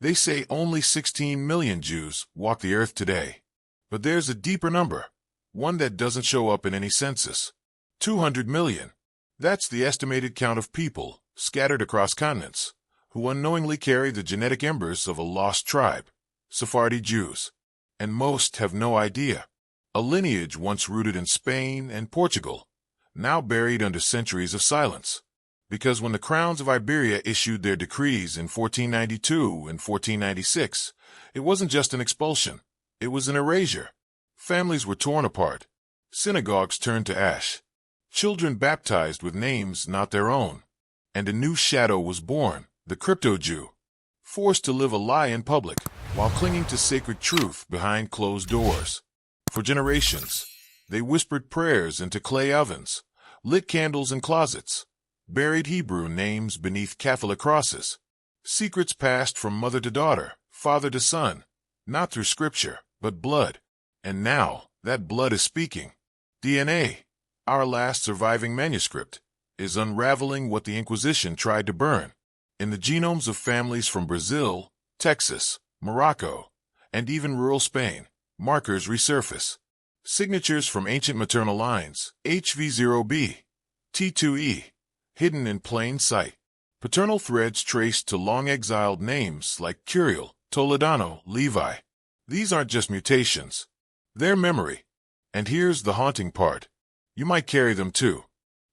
They say only 16 million Jews walk the earth today. But there's a deeper number, one that doesn't show up in any census. 200 million. That's the estimated count of people, scattered across continents, who unknowingly carry the genetic embers of a lost tribe, Sephardi Jews. And most have no idea. A lineage once rooted in Spain and Portugal, now buried under centuries of silence. Because when the crowns of Iberia issued their decrees in 1492 and 1496, it wasn't just an expulsion, it was an erasure. Families were torn apart, synagogues turned to ash, children baptized with names not their own, and a new shadow was born, the crypto-Jew, forced to live a lie in public while clinging to sacred truth behind closed doors. For generations, they whispered prayers into clay ovens, lit candles in closets, buried Hebrew names beneath Catholic crosses. Secrets passed from mother to daughter, father to son, not through scripture, but blood. And now, that blood is speaking. DNA, our last surviving manuscript, is unraveling what the Inquisition tried to burn. In the genomes of families from Brazil, Texas, Morocco, and even rural Spain, markers resurface. Signatures from ancient maternal lines, HV0B, T2E, hidden in plain sight. Paternal threads traced to long-exiled names like Curiel, Toledano, Levi. These aren't just mutations. They're memory. And here's the haunting part. You might carry them too.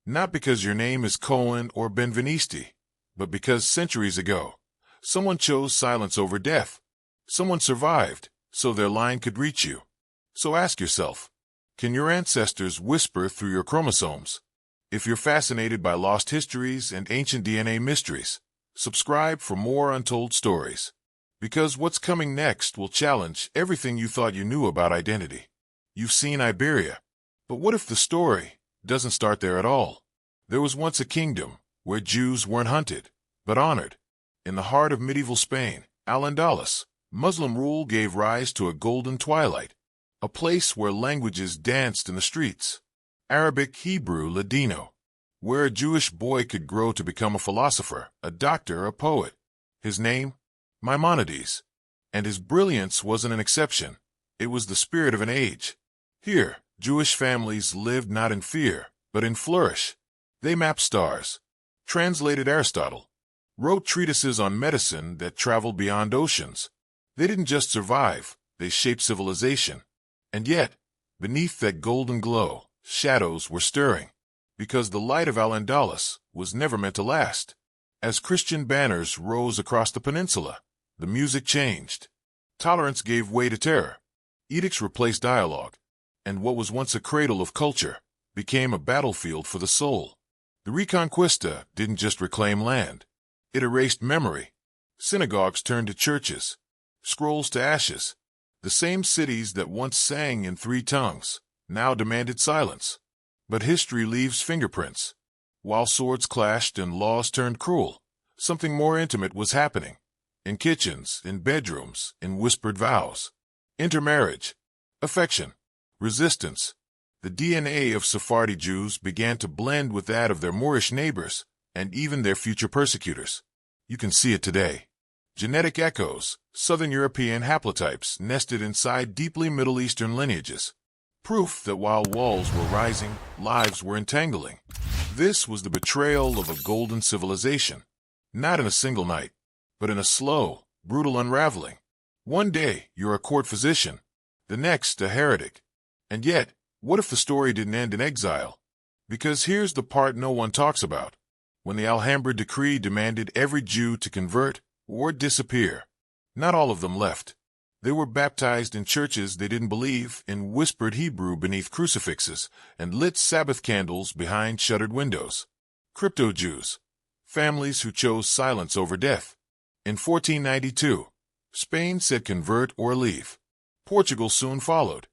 Not because your name is Cohen or Benvenisti, but because centuries ago, someone chose silence over death. Someone survived, so their line could reach you. So ask yourself, can your ancestors whisper through your chromosomes? If you're fascinated by lost histories and ancient DNA mysteries, subscribe for more untold stories. Because what's coming next will challenge everything you thought you knew about identity. You've seen Iberia, but what if the story doesn't start there at all? There was once a kingdom where Jews weren't hunted, but honored. In the heart of medieval Spain, Al-Andalus, Muslim rule gave rise to a golden twilight, a place where languages danced in the streets. Arabic, Hebrew, Ladino, where a Jewish boy could grow to become a philosopher, a doctor, a poet. His name? Maimonides. And his brilliance wasn't an exception. It was the spirit of an age. Here, Jewish families lived not in fear, but in flourish. They mapped stars, translated Aristotle, wrote treatises on medicine that traveled beyond oceans. They didn't just survive, they shaped civilization. And yet, beneath that golden glow, shadows were stirring, because the light of Al-Andalus was never meant to last. As Christian banners rose across the peninsula, the music changed. Tolerance gave way to terror. Edicts replaced dialogue, and what was once a cradle of culture became a battlefield for the soul. The Reconquista didn't just reclaim land. It erased memory. Synagogues turned to churches, scrolls to ashes. The same cities that once sang in 3 tongues now demanded silence. But history leaves fingerprints. While swords clashed and laws turned cruel, something more intimate was happening. In kitchens, in bedrooms, in whispered vows. Intermarriage, affection, resistance. The DNA of Sephardi Jews began to blend with that of their Moorish neighbors, and even their future persecutors. You can see it today. Genetic echoes, Southern European haplotypes nested inside deeply Middle Eastern lineages. Proof that while walls were rising, lives were entangling. This was the betrayal of a golden civilization. Not in a single night, but in a slow, brutal unraveling. One day, you're a court physician. The next, a heretic. And yet, what if the story didn't end in exile? Because here's the part no one talks about. When the Alhambra decree demanded every Jew to convert or disappear, not all of them left. They were baptized in churches they didn't believe in, whispered Hebrew beneath crucifixes, and lit Sabbath candles behind shuttered windows. Crypto-Jews, families who chose silence over death. In 1492, Spain said convert or leave. Portugal soon followed.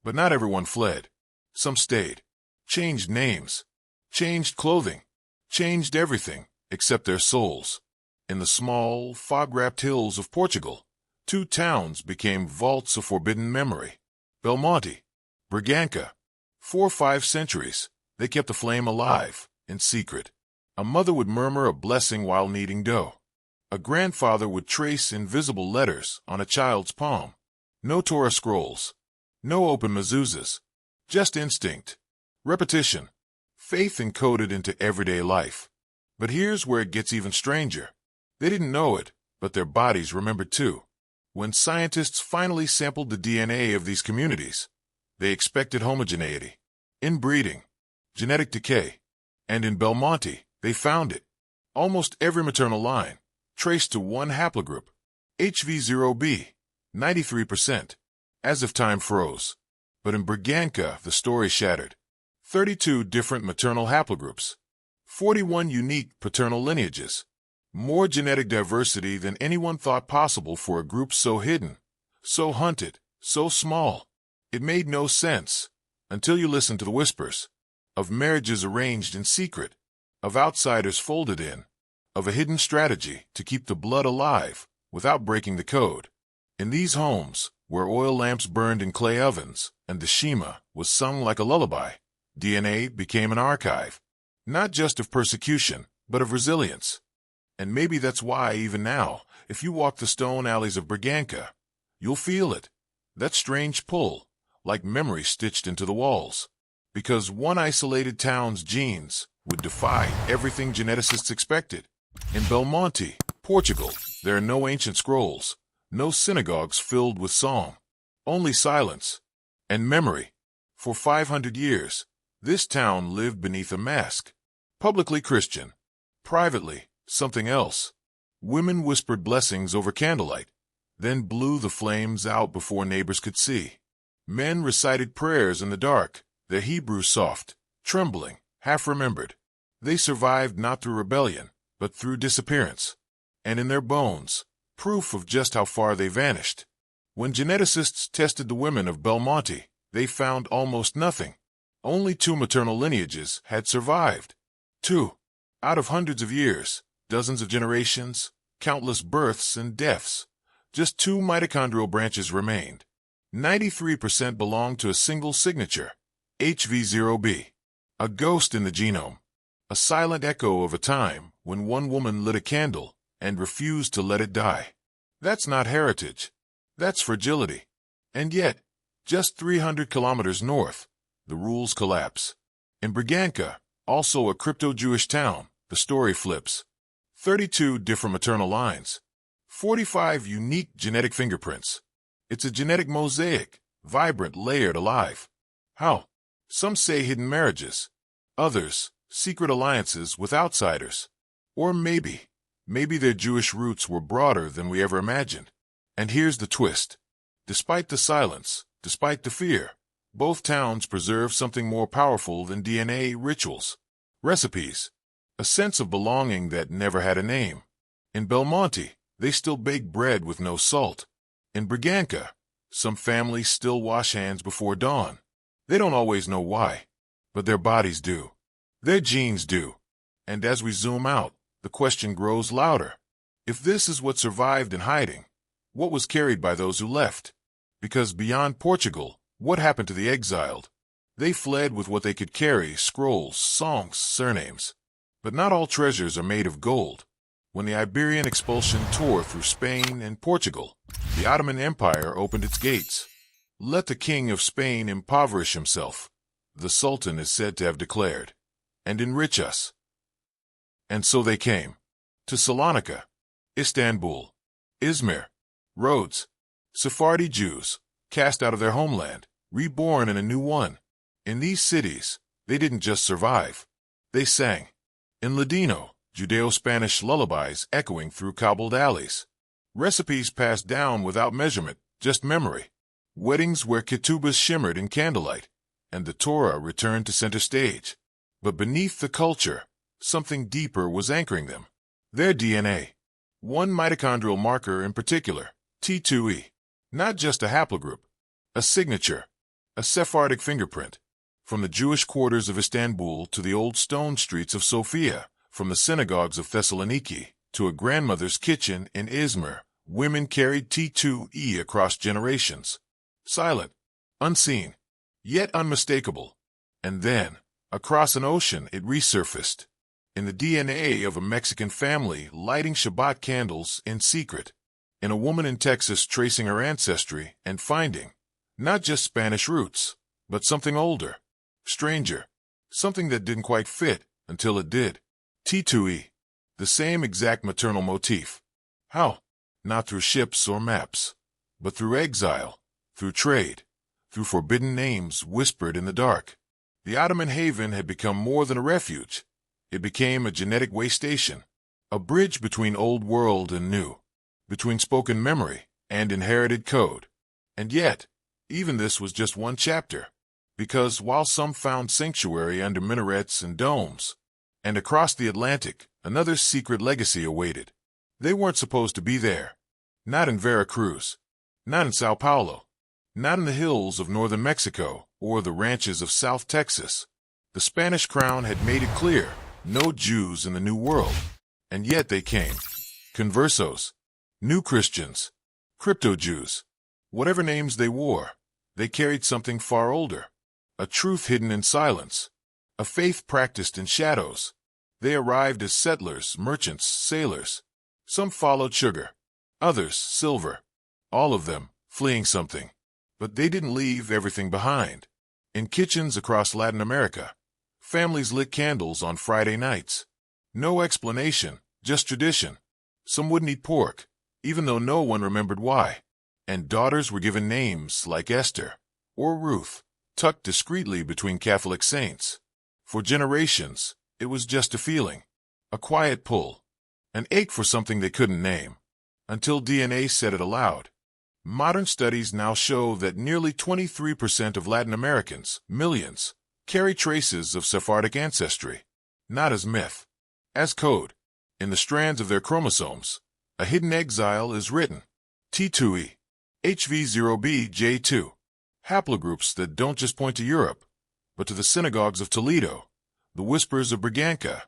But not everyone fled. Some stayed, changed names, changed clothing, changed everything except their souls. In the small, fog-wrapped hills of Portugal, 2 towns became vaults of forbidden memory. Belmonte, Bragança. For 5 centuries, they kept the flame alive, in secret. A mother would murmur a blessing while kneading dough. A grandfather would trace invisible letters on a child's palm. No Torah scrolls. No open mezuzahs. Just instinct. Repetition. Faith encoded into everyday life. But here's where it gets even stranger. They didn't know it, but their bodies remembered too. When scientists finally sampled the DNA of these communities, they expected homogeneity, inbreeding, genetic decay, and in Belmonte, they found it. Almost every maternal line, traced to one haplogroup, HV0b, 93%, as if time froze. But in Braganca, the story shattered. 32 different maternal haplogroups, 41 unique paternal lineages, more genetic diversity than anyone thought possible for a group so hidden, so hunted, so small. It made no sense, until you listened to the whispers, of marriages arranged in secret, of outsiders folded in, of a hidden strategy to keep the blood alive without breaking the code. In these homes, where oil lamps burned in clay ovens and the Shema was sung like a lullaby, DNA became an archive, not just of persecution, but of resilience. And maybe that's why, even now, if you walk the stone alleys of Braganca, you'll feel it, that strange pull, like memory stitched into the walls. Because one isolated town's genes would defy everything geneticists expected. In Belmonte, Portugal, there are no ancient scrolls, no synagogues filled with psalm, only silence and memory. For 500 years, this town lived beneath a mask, publicly Christian, privately something else. Women whispered blessings over candlelight, then blew the flames out before neighbors could see. Men recited prayers in the dark, their Hebrew soft, trembling, half-remembered. They survived not through rebellion, but through disappearance. And in their bones, proof of just how far they vanished. When geneticists tested the women of Belmonte, they found almost nothing. Only 2 maternal lineages had survived. 2. Out of hundreds of years, dozens of generations, countless births and deaths. Just 2 mitochondrial branches remained. 93% belonged to a single signature, HV0b. A ghost in the genome. A silent echo of a time when one woman lit a candle and refused to let it die. That's not heritage. That's fragility. And yet, just 300 kilometers north, the rules collapse. In Braganca, also a crypto-Jewish town, the story flips. 32 different maternal lines. 45 unique genetic fingerprints. It's a genetic mosaic, vibrant, layered, alive. How? Some say hidden marriages. Others, secret alliances with outsiders. Or maybe their Jewish roots were broader than we ever imagined. And here's the twist. Despite the silence, despite the fear, both towns preserve something more powerful than DNA: rituals, recipes, a sense of belonging that never had a name. In Belmonte, they still bake bread with no salt. In Braganca, some families still wash hands before dawn. They don't always know why, but their bodies do. Their genes do. And as we zoom out, the question grows louder. If this is what survived in hiding, what was carried by those who left? Because beyond Portugal, what happened to the exiled? They fled with what they could carry: scrolls, songs, surnames. But not all treasures are made of gold. When the Iberian expulsion tore through Spain and Portugal, the Ottoman Empire opened its gates. Let the king of Spain impoverish himself, the Sultan is said to have declared, and enrich us. And so they came. To Salonika, Istanbul, Izmir, Rhodes. Sephardi Jews, cast out of their homeland, reborn in a new one. In these cities, they didn't just survive. They sang. In Ladino, Judeo-Spanish lullabies echoing through cobbled alleys. Recipes passed down without measurement, just memory. Weddings where ketubahs shimmered in candlelight, and the Torah returned to center stage. But beneath the culture, something deeper was anchoring them. Their DNA. One mitochondrial marker in particular, T2E. Not just a haplogroup, a signature, a Sephardic fingerprint. From the Jewish quarters of Istanbul to the old stone streets of Sofia, from the synagogues of Thessaloniki to a grandmother's kitchen in Izmir, women carried T2E across generations. Silent, unseen, yet unmistakable. And then, across an ocean, it resurfaced. in the DNA of a Mexican family lighting Shabbat candles in secret, in a woman in Texas tracing her ancestry and finding not just Spanish roots, but something older, stranger, something that didn't quite fit until it did. T2E, the same exact maternal motif. How? Not through ships or maps, but through exile, through trade, through forbidden names whispered in the dark. The Ottoman haven had become more than a refuge. It became a genetic way station, a bridge between old world and new, between spoken memory and inherited code. And yet, even this was just one chapter, because while some found sanctuary under minarets and domes, and across the Atlantic, another secret legacy awaited. They weren't supposed to be there. Not in Veracruz, not in Sao Paulo, not in the hills of northern Mexico or the ranches of South Texas. The Spanish crown had made it clear, no Jews in the New World. And yet they came. Conversos, new Christians, crypto-Jews, whatever names they wore, they carried something far older, a truth hidden in silence, a faith practiced in shadows. They arrived as settlers, merchants, sailors. Some followed sugar, others silver, all of them fleeing something. But they didn't leave everything behind. In kitchens across Latin America, families lit candles on Friday nights. No explanation, just tradition. Some wouldn't eat pork, even though no one remembered why. And daughters were given names like Esther or Ruth, tucked discreetly between Catholic saints. For generations, it was just a feeling, a quiet pull, an ache for something they couldn't name, until DNA said it aloud. Modern studies now show that nearly 23% of Latin Americans, millions, carry traces of Sephardic ancestry, not as myth, as code. In the strands of their chromosomes, a hidden exile is written. T2E, HV0B, J2, haplogroups that don't just point to Europe, but to the synagogues of Toledo, the whispers of Briganka,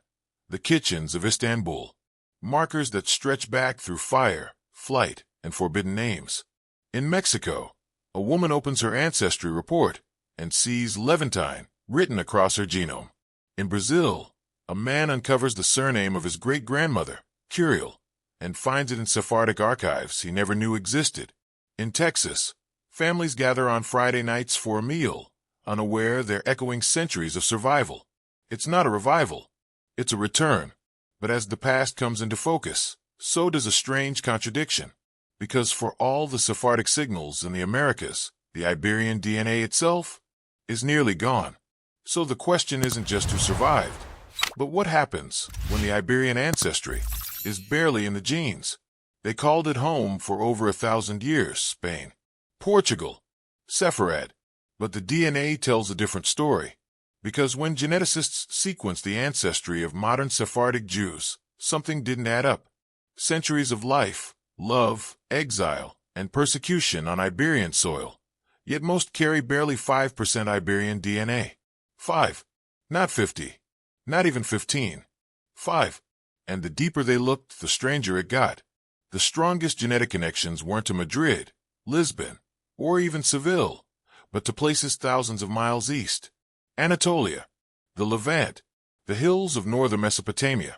the kitchens of Istanbul, markers that stretch back through fire, flight, and forbidden names. In Mexico, a woman opens her ancestry report and sees Levantine written across her genome. In Brazil, a man uncovers the surname of his great-grandmother, Curiel, and finds it in Sephardic archives he never knew existed. In Texas, families gather on Friday nights for a meal, unaware they're echoing centuries of survival. It's not a revival, it's a return. But as the past comes into focus, so does a strange contradiction. Because for all the Sephardic signals in the Americas, the Iberian DNA itself is nearly gone. So the question isn't just who survived, but what happens when the Iberian ancestry is barely in the genes? They called it home for over 1,000 years, Spain, Portugal, Sephardi. But the DNA tells a different story. Because when geneticists sequence the ancestry of modern Sephardic Jews, something didn't add up. Centuries of life, love, exile, and persecution on Iberian soil. Yet most carry barely 5% Iberian DNA. 5. Not 50. Not even 15. 5. And the deeper they looked, the stranger it got. The strongest genetic connections weren't to Madrid, Lisbon, or even Seville, but to places thousands of miles east. Anatolia, the Levant, the hills of northern Mesopotamia,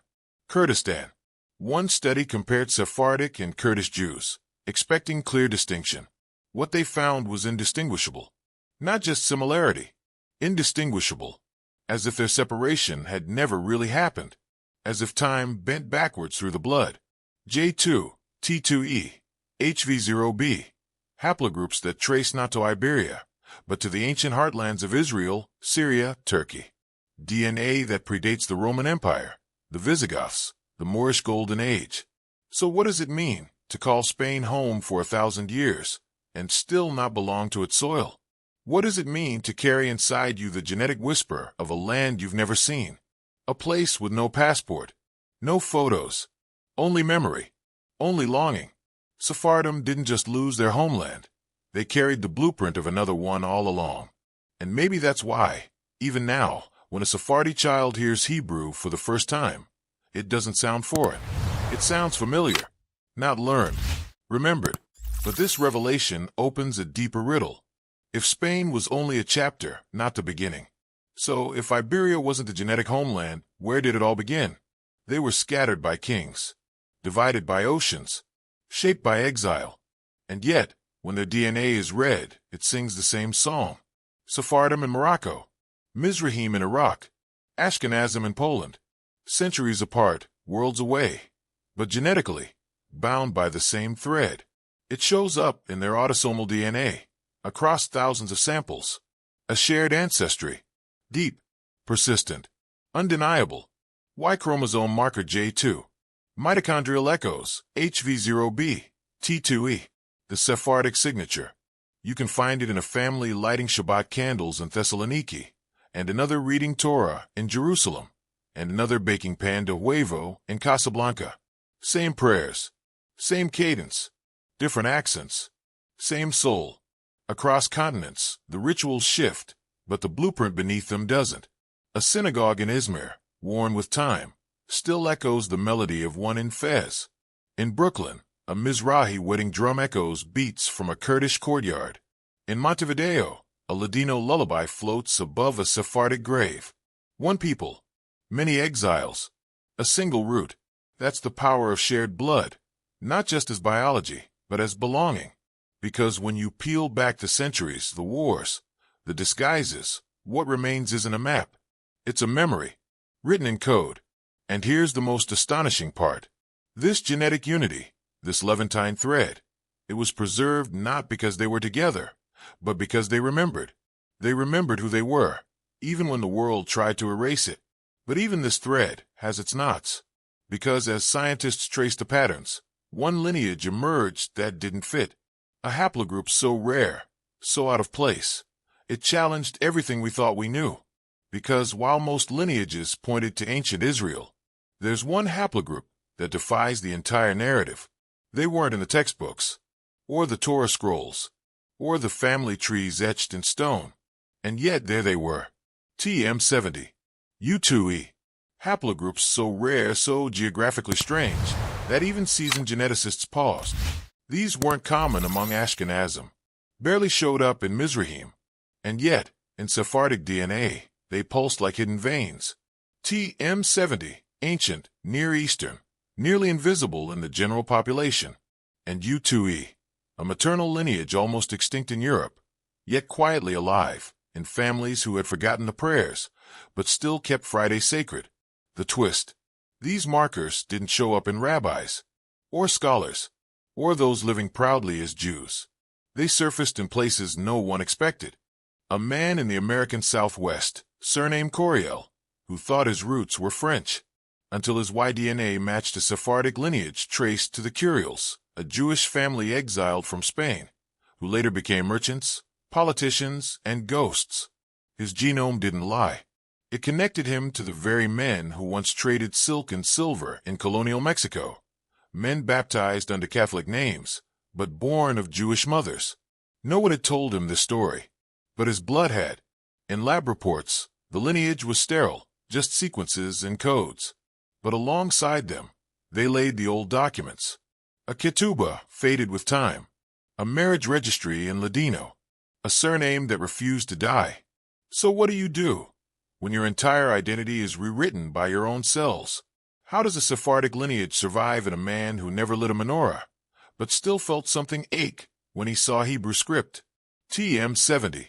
Kurdistan. One study compared Sephardic and Kurdish Jews, expecting clear distinction. What they found was indistinguishable. Not just similarity, indistinguishable, as if their separation had never really happened, as if time bent backwards through the blood. J2, T2E, HV0B, haplogroups that trace not to Iberia, but to the ancient heartlands of Israel, Syria, Turkey. DNA that predates the Roman Empire, the Visigoths, the Moorish Golden Age. So what does it mean to call Spain home for 1,000 years and still not belong to its soil? What does it mean to carry inside you the genetic whisper of a land you've never seen? A place with no passport, no photos, only memory, only longing. Sephardim didn't just lose their homeland. They carried the blueprint of another one all along. And maybe that's why, even now, when a Sephardi child hears Hebrew for the first time, it doesn't sound foreign. It sounds familiar, not learned, remembered. But this revelation opens a deeper riddle. If Spain was only a chapter, not the beginning, So, if Iberia wasn't the genetic homeland, where did it all begin? They were scattered by kings, divided by oceans, shaped by exile. And yet, when their DNA is read, it sings the same song. Sephardim in Morocco, Mizrahim in Iraq, Ashkenazim in Poland. Centuries apart, worlds away, but genetically, bound by the same thread. It shows up in their autosomal DNA, across thousands of samples. A shared ancestry. Deep, persistent, undeniable. Y chromosome marker J2. Mitochondrial echoes, HV0b, T2E. The Sephardic signature. You can find it in a family lighting Shabbat candles in Thessaloniki, and another reading Torah in Jerusalem, and another baking pan de huevo in Casablanca. Same prayers, same cadence, different accents, same soul. Across continents, the rituals shift, but the blueprint beneath them doesn't. A synagogue in Izmir, worn with time, still echoes the melody of one in Fez. In Brooklyn, a Mizrahi wedding drum echoes beats from a Kurdish courtyard. In Montevideo, a Ladino lullaby floats above a Sephardic grave. One people, many exiles, a single root. That's the power of shared blood, not just as biology, but as belonging. Because when you peel back the centuries, the wars, the disguises, what remains isn't a map. It's a memory, written in code. And here's the most astonishing part. This genetic unity, this Levantine thread, it was preserved not because they were together, but because they remembered. They remembered who they were, even when the world tried to erase it. But even this thread has its knots, because as scientists traced the patterns, one lineage emerged that didn't fit. A haplogroup so rare, so out of place, it challenged everything we thought we knew. Because while most lineages pointed to ancient Israel, there's one haplogroup that defies the entire narrative. They weren't in the textbooks, or the Torah scrolls, or the family trees etched in stone. And yet there they were. TM70. U2E. Haplogroups so rare, so geographically strange, that even seasoned geneticists paused. These weren't common among Ashkenazim, barely showed up in Mizrahim. And yet, in Sephardic DNA, they pulsed like hidden veins. TM70. Ancient, Near Eastern, nearly invisible in the general population. And U2E. A maternal lineage almost extinct in Europe, yet quietly alive in families who had forgotten the prayers, but still kept Friday sacred. The twist. These markers didn't show up in rabbis, or scholars, or those living proudly as Jews. They surfaced in places no one expected. A man in the American Southwest, surnamed Coriel, who thought his roots were French, until his Y-DNA matched a Sephardic lineage traced to the Curiels, a Jewish family exiled from Spain, who later became merchants, politicians, and ghosts. His genome didn't lie. It connected him to the very men who once traded silk and silver in colonial Mexico, men baptized under Catholic names, but born of Jewish mothers. No one had told him this story, but his blood had. In lab reports, the lineage was sterile, just sequences and codes. But alongside them, they laid the old documents. A ketubah faded with time, a marriage registry in Ladino, a surname that refused to die. So what do you do when your entire identity is rewritten by your own cells? How does a Sephardic lineage survive in a man who never lit a menorah, but still felt something ache when he saw Hebrew script? TM70.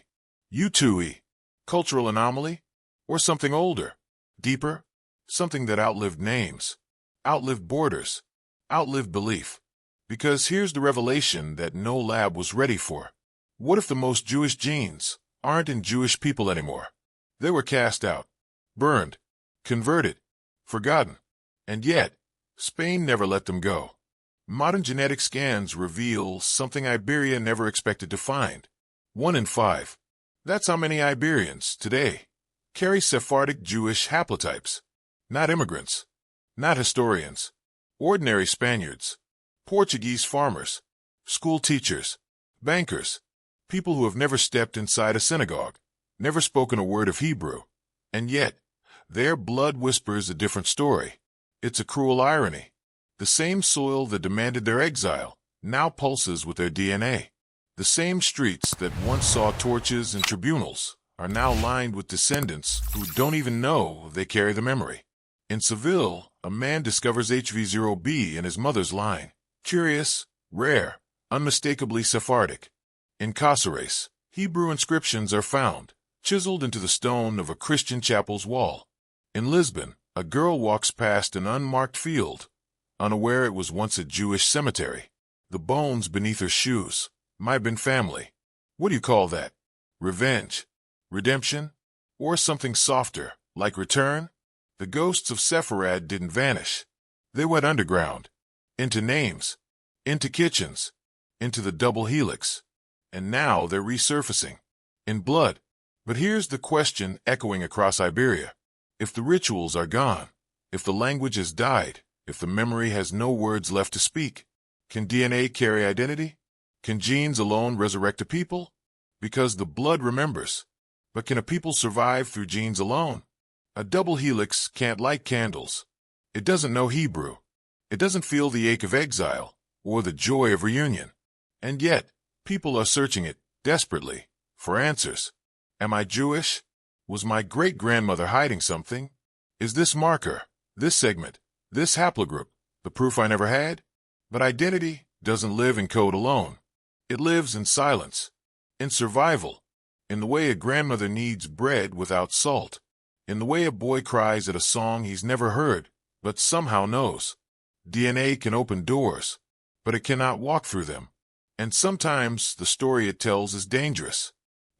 U2E. Cultural anomaly? Or something older, deeper? Something that outlived names, outlived borders, outlived belief. Because here's the revelation that no lab was ready for. What if the most Jewish genes aren't in Jewish people anymore? They were cast out, burned, converted, forgotten. And yet, Spain never let them go. Modern genetic scans reveal something Iberia never expected to find. 1 in 5. That's how many Iberians, today, carry Sephardic Jewish haplotypes. Not immigrants, not historians, ordinary Spaniards, Portuguese farmers, school teachers, bankers, people who have never stepped inside a synagogue, never spoken a word of Hebrew, and yet, their blood whispers a different story. It's a cruel irony. The same soil that demanded their exile now pulses with their DNA. The same streets that once saw torches and tribunals are now lined with descendants who don't even know they carry the memory. In Seville, a man discovers HV0B in his mother's line. Curious, rare, unmistakably Sephardic. In Cáceres, Hebrew inscriptions are found, chiseled into the stone of a Christian chapel's wall. In Lisbon, a girl walks past an unmarked field, unaware it was once a Jewish cemetery. The bones beneath her shoes might have been family. What do you call that? Revenge? Redemption? Or something softer, like return? The ghosts of Sepharad didn't vanish. They went underground, into names, into kitchens, into the double helix. And now they're resurfacing, in blood. But here's the question echoing across Iberia. If the rituals are gone, if the language has died, if the memory has no words left to speak, can DNA carry identity? Can genes alone resurrect a people? Because the blood remembers. But can a people survive through genes alone? A double helix can't light candles. It doesn't know Hebrew. It doesn't feel the ache of exile or the joy of reunion. And yet, people are searching it, desperately, for answers. Am I Jewish? Was my great-grandmother hiding something? Is this marker, this segment, this haplogroup, the proof I never had? But identity doesn't live in code alone. It lives in silence, in survival, in the way a grandmother needs bread without salt, in the way a boy cries at a song he's never heard, but somehow knows. DNA can open doors, but it cannot walk through them. And sometimes the story it tells is dangerous.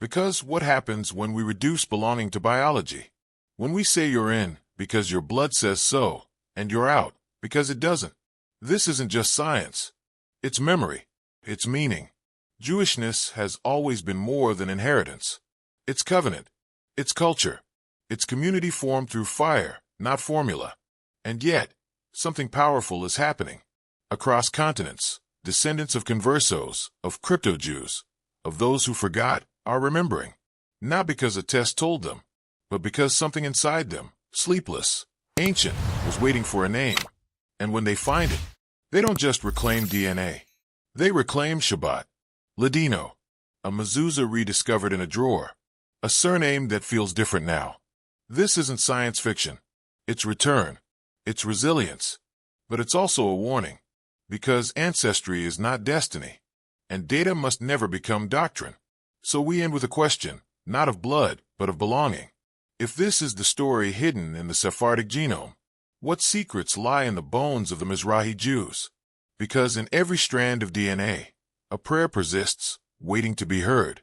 Because what happens when we reduce belonging to biology? When we say you're in because your blood says so, and you're out because it doesn't. This isn't just science. It's memory. It's meaning. Jewishness has always been more than inheritance. It's covenant. It's culture. It's community formed through fire, not formula. And yet, something powerful is happening. Across continents, descendants of conversos, of crypto-Jews, of those who forgot, are remembering. Not because a test told them, but because something inside them, sleepless, ancient, was waiting for a name. And when they find it, they don't just reclaim DNA. They reclaim Shabbat, Ladino, a mezuzah rediscovered in a drawer, a surname that feels different now. This isn't science fiction. It's return. It's resilience. But it's also a warning. Because ancestry is not destiny. And data must never become doctrine. So we end with a question, not of blood, but of belonging. If this is the story hidden in the Sephardic genome, what secrets lie in the bones of the Mizrahi Jews? Because in every strand of DNA, a prayer persists, waiting to be heard.